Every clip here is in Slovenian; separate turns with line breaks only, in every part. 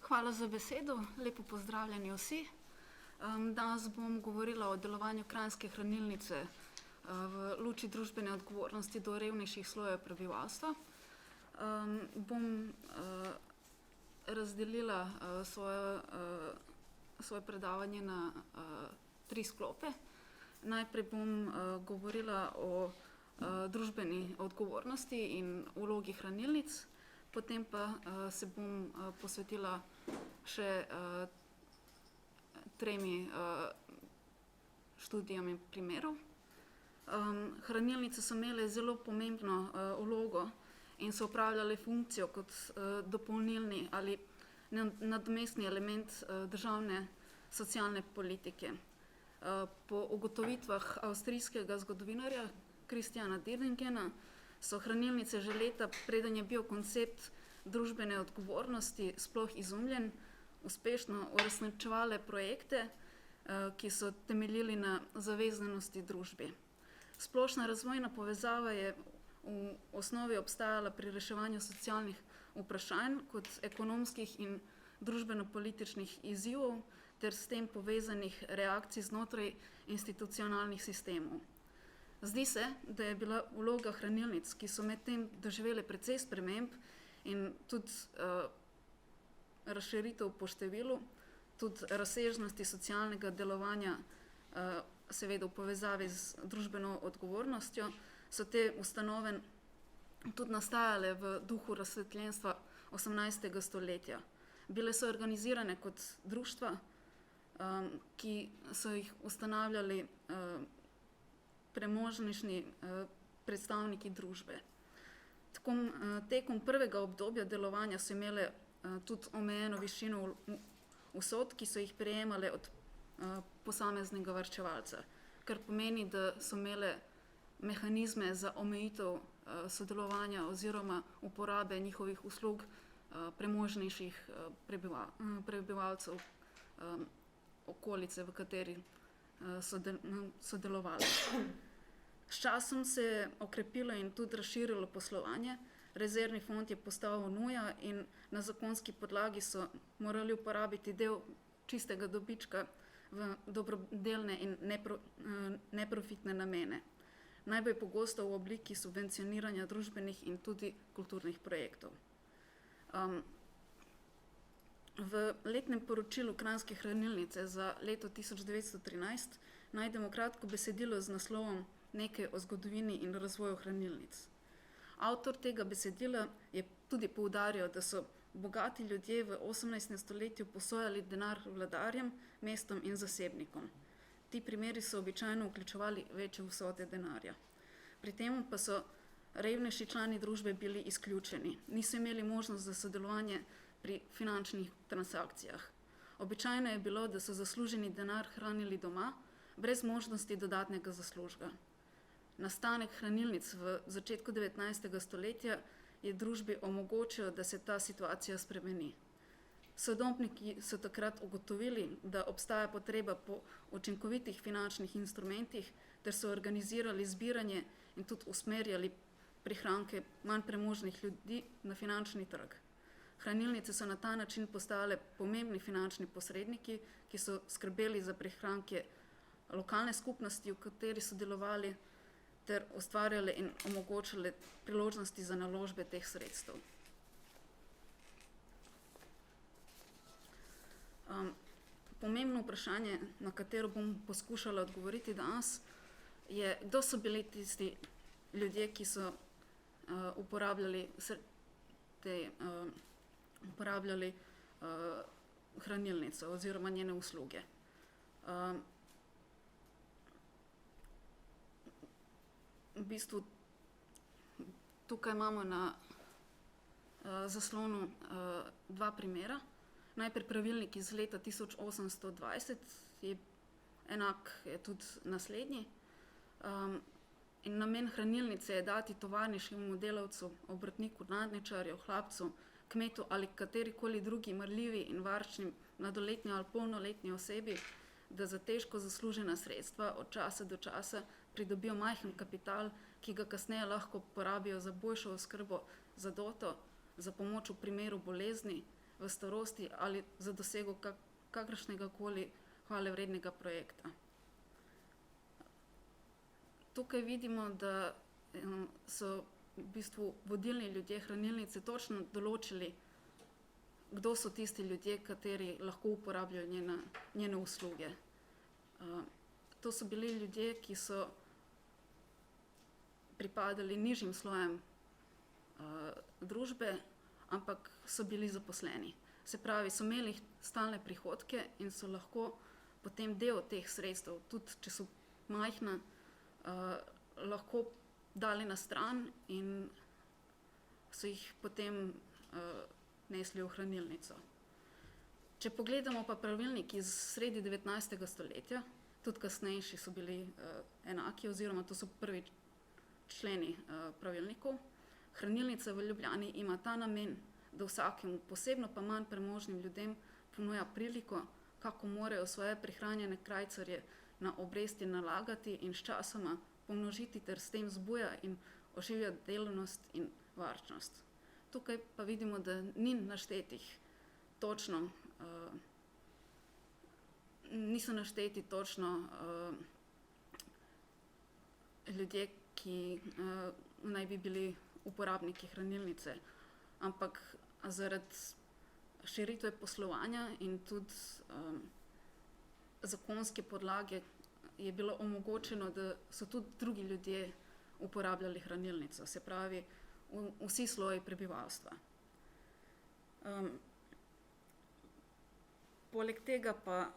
Hvala za besedo, lepo pozdravljeni vsi. Danes bom govorila o delovanju Kranjske hranilnice v luči družbene odgovornosti do revnejših slojev prebivalstva. Bom razdelila svoje predavanje na 3 sklope. Najprej bom govorila o družbeni odgovornosti in vlogi hranilnic, potem pa se bom posvetila še 3 študijam in primerov. Hranilnice so imele zelo pomembno vlogo in so opravljale funkcijo kot dopolnilni ali nadomestni element državne socialne politike. Po ugotovitvah avstrijskega zgodovinarja Christiana Dieringena so hranilnice že leta, preden je bil koncept družbene odgovornosti sploh izumljen, uspešno uresničevale projekte, ki so temeljili na zavezanosti družbi. Splošna razvojna povezava je v osnovi obstajala pri reševanju socialnih vprašanj kot ekonomskih in družbeno-političnih izzivov ter s tem povezanih reakcij znotraj institucionalnih sistemov. Zdi se, da je bila vloga hranilnic, ki so med tem doživele precej sprememb in tudi razširitev po številu, tudi razsežnosti socialnega delovanja, seveda v povezavi z družbeno odgovornostjo, so te ustanove tudi nastajale v duhu razsvetljenstva 18. stoletja. Bile so organizirane kot društva, ki so jih ustanavljali premožnejši predstavniki družbe. Tekom prvega obdobja delovanja so imele tudi omejeno višino vsot, ki so jih prejemale od posameznega varčevalca, kar pomeni, da so imele mehanizme za omejitev sodelovanja oziroma uporabe njihovih uslug premožnejših prebivalcev okolice, v kateri so delovali. S časom se je okrepilo in tudi razširilo poslovanje, rezervni fond je postal nuja in na zakonski podlagi so morali uporabiti del čistega dobička v dobrodelne in neprofitne namene. Najbolj pogosto v obliki subvencioniranja družbenih in tudi kulturnih projektov. V letnem poročilu Kranjske hranilnice za leto 1913 najdemo kratko besedilo z naslovom Nekaj o zgodovini in razvoju hranilnic. Avtor tega besedila je tudi poudarjal, da so bogati ljudje v 18. stoletju posojali denar vladarjem, mestom in zasebnikom. Ti primeri so običajno vključevali večje vsote denarja. Pri tem pa so revnejši člani družbe bili izključeni, niso imeli možnost za sodelovanje pri finančnih transakcijah. Običajno je bilo, da so zasluženi denar hranili doma, brez možnosti dodatnega zaslužka. Nastanek hranilnic v začetku 19. stoletja je družbi omogočil, da se ta situacija spremeni. Sodobniki so takrat ugotovili, da obstaja potreba po učinkovitih finančnih instrumentih, ter so organizirali zbiranje in tudi usmerjali prihranke manj premožnih ljudi na finančni trg. Hranilnice so na ta način postale pomembni finančni posredniki, ki so skrbeli za prihranke lokalne skupnosti, v kateri so delovali, ter ustvarjale in omogočale priložnosti za naložbe teh sredstev. Pomembno vprašanje, na katero bom poskušala odgovoriti danes, je, kdo so bili tisti ljudje, ki so uporabljali hranilnico oziroma njene usluge. V bistvu tukaj imamo na zaslonu 2 primera. Najprej pravilnik iz leta 1820 je enak, je tudi naslednji. In namen hranilnice je dati tovarniškemu delavcu, obrtniku, nadničarju, hlapcu, kmetu ali katerikoli drugi marljivi in varčni mladoletni ali polnoletni osebi, da za težko zaslužena sredstva od časa do časa pridobijo majhen kapital, ki ga kasneje lahko porabijo za boljšo oskrbo za doto, za pomoč v primeru bolezni, v starosti ali za dosego kakršnega koli hvalevrednega projekta. Tukaj vidimo, da so v bistvu vodilni ljudje hranilnice točno določili, kdo so tisti ljudje, kateri lahko uporabljajo njene usluge. To so bili ljudje, ki so pripadali nižjim slojem družbe, ampak so bili zaposleni. Se pravi, so imeli stalne prihodke in so lahko potem del teh sredstev, tudi če so majhna, lahko dali na stran in so jih potem nesli v hranilnico. Če pogledamo pa pravilnik iz sredi 19. stoletja, tudi kasnejši so bili enaki, oziroma to so prvi členi pravilnikov. Hranilnica v Ljubljani ima ta namen, da vsakemu, posebno pa manj premožnim ljudem, ponuja priliko, kako morajo svoje prihranjene krajcarje na obresti nalagati in sčasoma pomnožiti ter s tem zbuja in oživlja delovnost in varčnost. Tukaj pa vidimo, da ni naštetih točno, niso našteti točno ljudje, ki naj bi bili uporabniki hranilnice, ampak zaradi širitve poslovanja in tudi zakonske podlage je bilo omogočeno, da so tudi drugi ljudje uporabljali hranilnico, se pravi vsi sloji prebivalstva. Poleg tega pa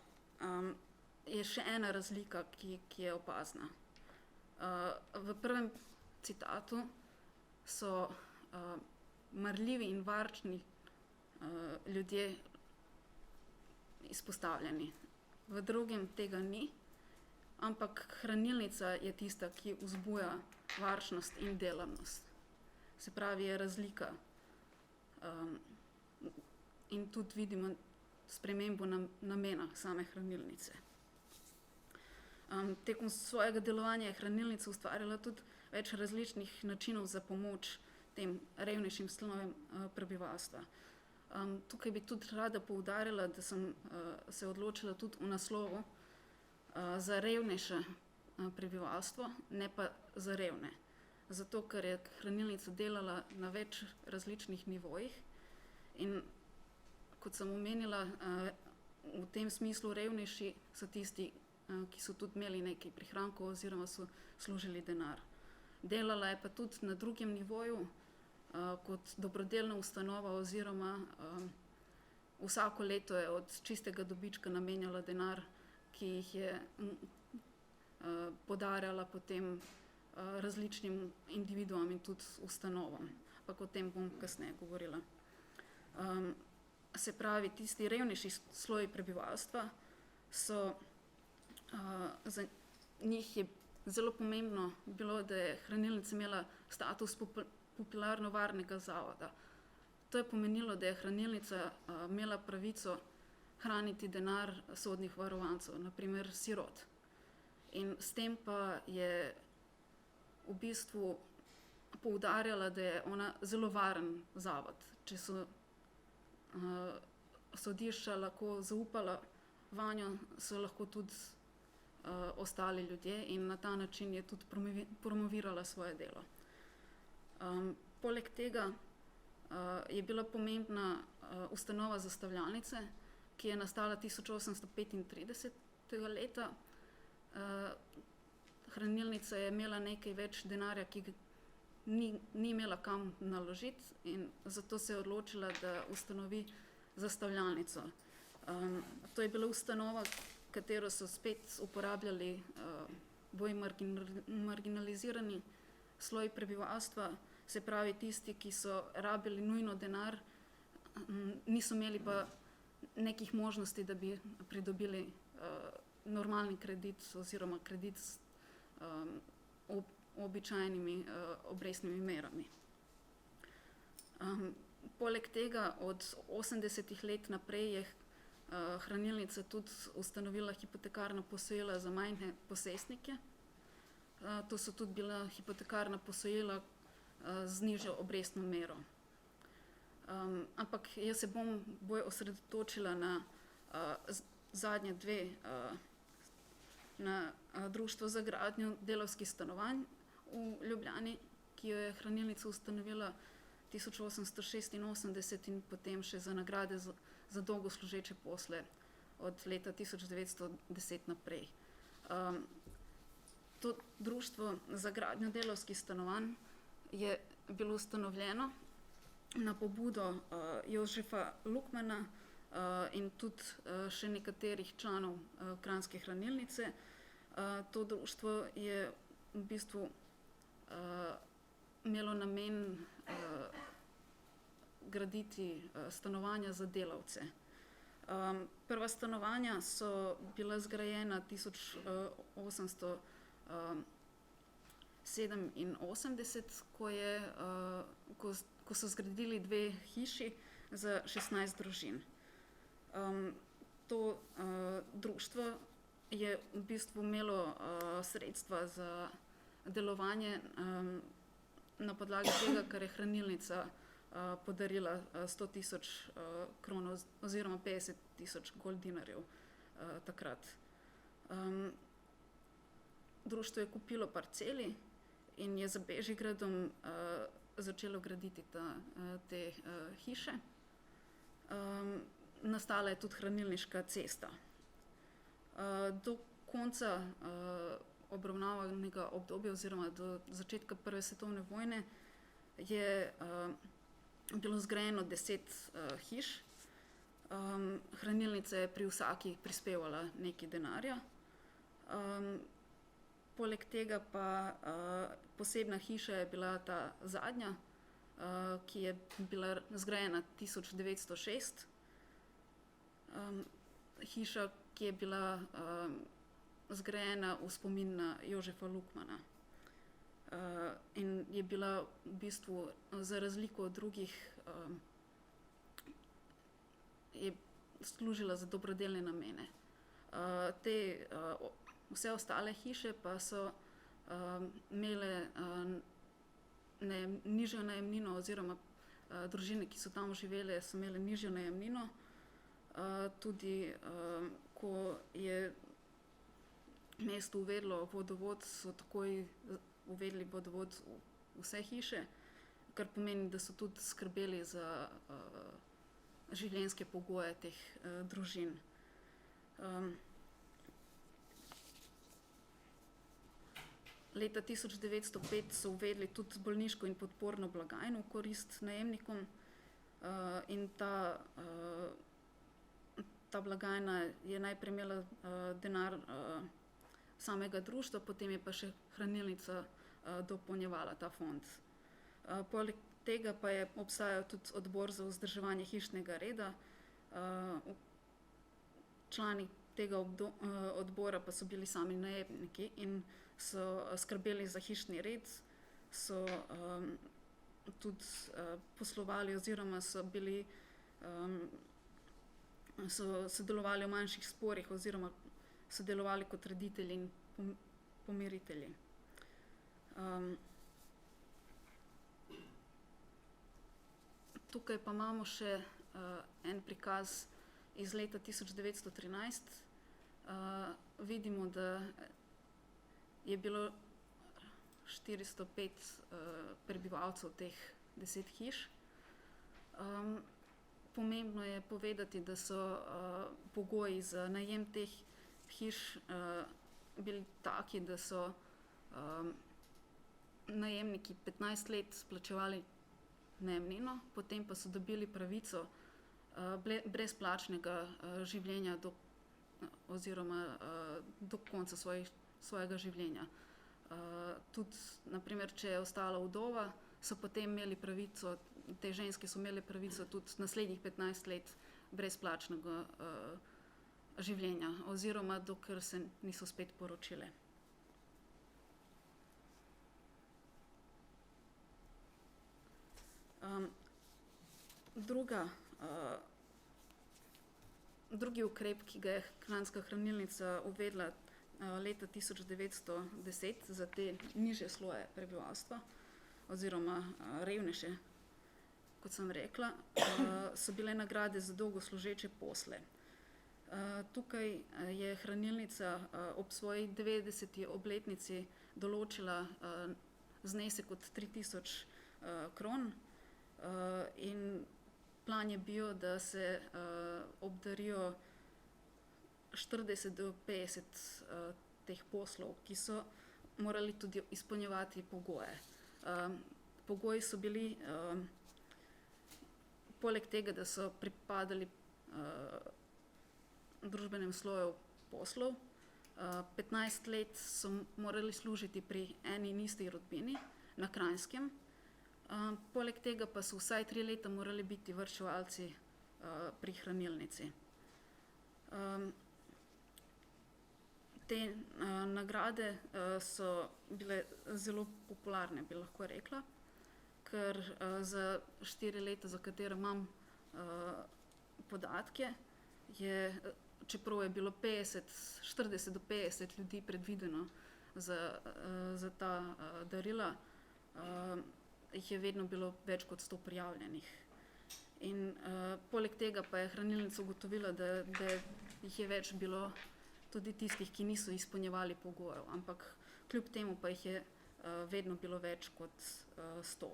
je še ena razlika, ki je opazna. V prvem citatu so marljivi in varčni ljudje izpostavljeni. V drugem tega ni, ampak hranilnica je tista, ki vzbuja varčnost in delavnost. Se pravi, je razlika. In tudi vidimo spremembo namena same hranilnice. Tekom svojega delovanja je hranilnica ustvarjala tudi več različnih načinov za pomoč tem revnejšim slojem prebivalstva. Tukaj bi tudi rada poudarila, da sem se odločila tudi v naslovu za revnejše prebivalstvo, ne pa za revne. Zato, ker je hranilnica delala na več različnih nivojih in kot sem omenila, v tem smislu revnejši so tisti, ki so tudi imeli nekaj prihrankov oziroma so služili denar. Delala je pa tudi na drugem nivoju kot dobrodelna ustanova oziroma vsako leto je od čistega dobička namenjala denar, ki jih je podarjala potem različnim individuom in tudi ustanovam. Pa o tem bom kasneje govorila. Se pravi, tisti revnejši sloji prebivalstva so, za njih je zelo pomembno bilo, da je hranilnica imela status popularno varnega zavoda. To je pomenilo, da je hranilnica imela pravico hraniti denar sodnih varovancev, na primer sirot. In s tem pa je v bistvu poudarjala, da je ona zelo varen zavod. Če so sodišča lahko zaupala vanjo, so lahko tudi ostali ljudje in na ta način je tudi promovirala svoje delo. Poleg tega je bila pomembna ustanova zastavljalnice, ki je nastala 1835. leta. Hranilnica je imela nekaj več denarja, ki ga ni imela kam naložiti in zato se je odločila, da ustanovi zastavljalnico. To je bila ustanova, katero so spet uporabljali bolj marginalizirani sloji prebivalstva, se pravi tisti, ki so rabili nujno denar, niso imeli pa nekih možnosti, da bi pridobili normalni kredit oziroma kredit s običajnimi obrestnimi merami. Poleg tega od 80. let naprej je hranilnica tudi ustanovila hipotekarna posojila za majhne posestnike. To so tudi bila hipotekarna posojila z nižjo obrestno mero. Ampak jaz se bom bolj osredotočila na zadnje dve, na Društvo za gradnjo delavskih stanovanj v Ljubljani, ki jo je hranilnica ustanovila 1886 in potem še za nagrade za dolgo služeče posle od leta 1910 naprej. To Društvo za gradnjo delavskih stanovanj je bilo ustanovljeno na pobudo Jožefa Lukmana in tudi še nekaterih članov Kranjske hranilnice. To društvo je v bistvu imelo namen graditi stanovanja za delavce. Prva stanovanja so bila zgrajena 1887, ko so zgradili dve hiši za 16 družin. To društvo je v bistvu imelo sredstva za delovanje na podlagi tega, kar je hranilnica podarila 100.000 kronov oziroma 50.000 goldinarjev takrat. Društvo je kupilo parceli in je za Bežigradom začelo graditi te hiše. Nastala je tudi hranilniška cesta. Do konca obravnavanega obdobja oziroma do začetka Prve svetovne vojne je bilo zgrajeno 10 hiš. Hranilnica je pri vsaki prispevala nekaj denarja. Poleg tega pa posebna hiša je bila ta zadnja, ki je bila zgrajena 1906. Hiša, ki je bila zgrajena v spomin na Jožefa Lukmana. In je bila v bistvu za razliko od drugih je služila za dobrodelne namene. Vse ostale hiše pa so imele nižjo najemnino oziroma družine, ki so tam živele, so imele nižjo najemnino. Tudi ko je mesto uvedlo vodovod, so takoj uvedli vodovod v vse hiše, kar pomeni, da so tudi skrbeli za življenjske pogoje teh družin. Leta 1905 so uvedli tudi bolniško in podporno blagajno v korist najemnikom in ta blagajna je najprej imela denar samega društva, potem je pa še hranilnica dopolnjevala ta fond. Poleg tega pa je obstajal tudi odbor za vzdrževanje hišnega reda. Člani tega odbora pa so bili sami najemniki in so skrbeli za hišni red, so tudi poslovali oziroma so sodelovali v manjših sporih oziroma so delovali kot reditelji in pomiritelji. Tukaj pa imamo še en prikaz iz leta 1913. Vidimo, da je bilo 405 prebivalcev teh 10 hiš. Pomembno je povedati, da so pogoji za najem teh hiš bili taki, da so najemniki 15 let plačevali najemnino, potem pa so dobili pravico brezplačnega življenja oziroma do konca svojega življenja. Tudi, na primer, če je ostala vdova, so potem imeli pravico, te ženske so imeli pravico tudi naslednjih 15 let brezplačnega življenja oziroma dokler se niso spet poročile. Drugi ukrep, ki ga je Kranjska hranilnica uvedla leta 1910 za te nižje sloje prebivalstva oziroma revnejše kot sem rekla, so bile nagrade za dolgo služeče posle. Tukaj je hranilnica ob svoji 90. obletnici določila znesek od 3000 kron in plan je bil, da se obdarijo 40 do 50 teh poslov, ki so morali tudi izpolnjevati pogoje. Pogoji so bili, poleg tega, da so pripadali družbenem sloju poslov, 15 let so morali služiti pri eni in isti rodbini na Kranjskem. Poleg tega pa so vsaj 3 leta morali biti varčevalci pri hranilnici. Te nagrade so bile zelo popularne, bi lahko rekla, ker za 4 leta, za katere imam podatke, čeprav je bilo 40 do 50 ljudi predvideno za ta darila, jih je vedno bilo več kot 100 prijavljenih. In poleg tega pa je hranilnica ugotovila, da jih je več bilo tudi tistih, ki niso izpolnjevali pogojev, ampak kljub temu pa jih je vedno bilo več kot 100.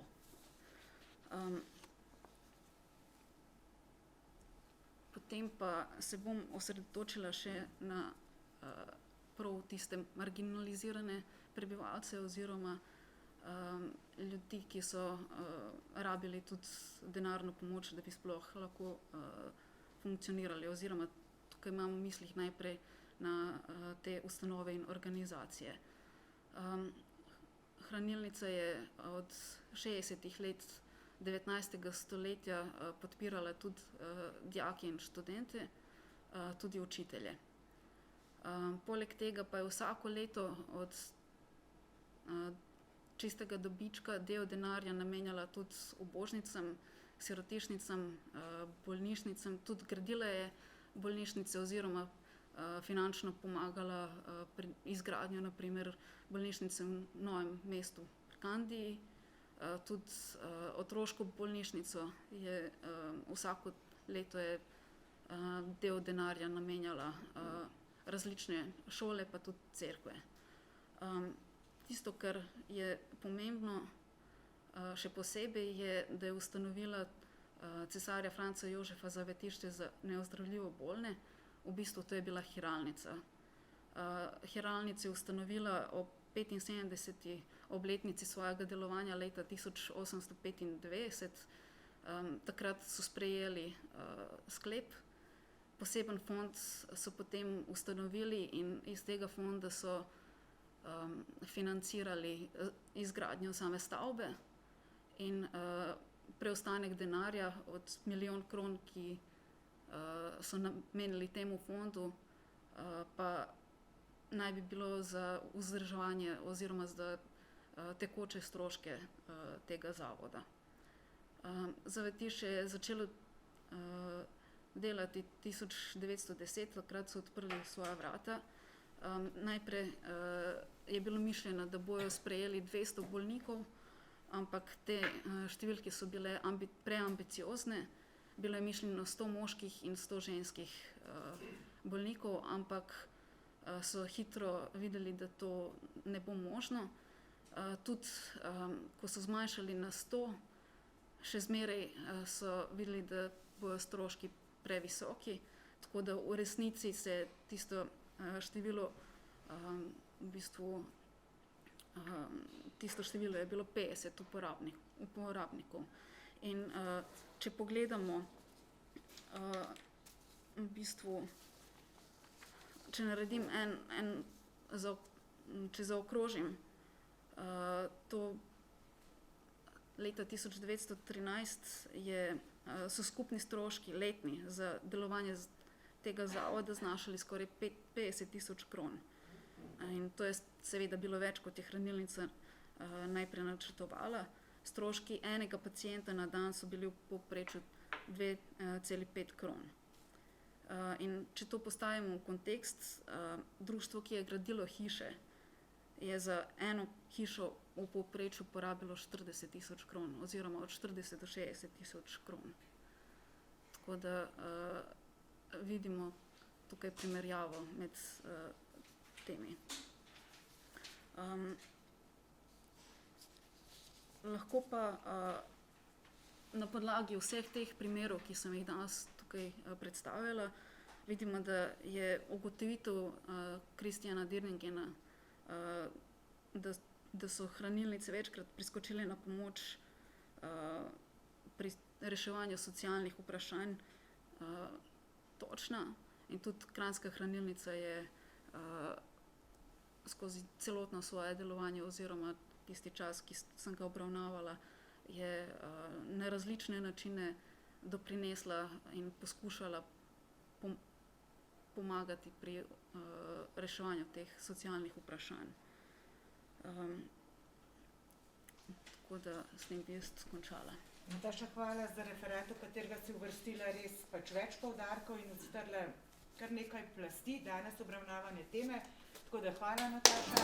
Potem pa se bom osredotočila še na prav tiste marginalizirane prebivalce oziroma ljudi, ki so rabili tudi denarno pomoč, da bi sploh lahko funkcionirali, oziroma tukaj imam v mislih najprej na te ustanove in organizacije. Hranilnica je od 60. let 19. stoletja podpirala tudi dijake in študente, tudi učitelje. Poleg tega pa je vsako leto od čistega dobička del denarja namenjala tudi ubožnicam, sirotišnicam, bolnišnicam, tudi gradila je bolnišnice oziroma finančno pomagala pri izgradnju, na primer, bolnišnice v Novem mestu pri Kandiji, tudi otroško bolnišnico je vsako leto je del denarja namenjala različne šole, pa tudi cerkve. Tisto, kar je pomembno še posebej, je, da je ustanovila cesarja Franca Jožefa zavetišče za neozdravljivo bolne. V bistvu to je bila hiralnica. Hiralnico je ustanovila ob 75. obletnici svojega delovanja leta 1895. Takrat so sprejeli sklep, poseben fond so potem ustanovili in iz tega fonda so financirali izgradnjo same stavbe in preostanek denarja od 1 milijon kron, ki so namenili temu fondu, pa naj bi bilo za vzdrževanje oziroma za tekoče stroške tega zavoda. Zavetišče je začelo delati 1910, takrat so odprli svoja vrata. Najprej je bilo mišljeno, da bojo sprejeli 200 bolnikov, ampak te številke so bile preambiciozne. Bilo je mišljeno 100 moških in 100 ženskih bolnikov, ampak so hitro videli, da to ne bo možno. Tudi, ko so zmanjšali na 100, še zmeraj so videli, da bojo stroški previsoki, tako da v resnici se tisto število, v bistvu, tisto število je bilo 50 uporabnikov. In če pogledamo, v bistvu, če naredim če zaokrožim, to leta 1913 so skupni stroški letni za delovanje tega zavoda znašali skoraj 50.000 kron. In to je seveda bilo več, kot je hranilnica najprej načrtovala. Stroški enega pacienta na dan so bili v povprečju 2,5 kron. In če to postavimo v kontekst, društvo, ki je gradilo hiše, je za eno hišo v povprečju porabilo 40.000 kron, oziroma od 40 do 60.000 kron. Tako da vidimo tukaj primerjavo med temi. Lahko pa na podlagi vseh teh primerov, ki sem jih danes tukaj predstavila, vidimo, da je ugotovitev Christiana Dirningena, da so hranilnice večkrat priskočile na pomoč pri reševanju socialnih vprašanj, točna. In tudi Kranjska hranilnica je skozi celotno svoje delovanje oziroma tisti čas, ki sem ga obravnavala, je na različne načine doprinesla in poskušala pomagati pri reševanju teh socialnih vprašanj. Tako da s tem bi jaz končala.
Nataša, hvala za referat, v katerega si uvrstila res več poudarkov in odstrla kar nekaj plasti danes obravnavane teme. Tako da hvala, Nataša.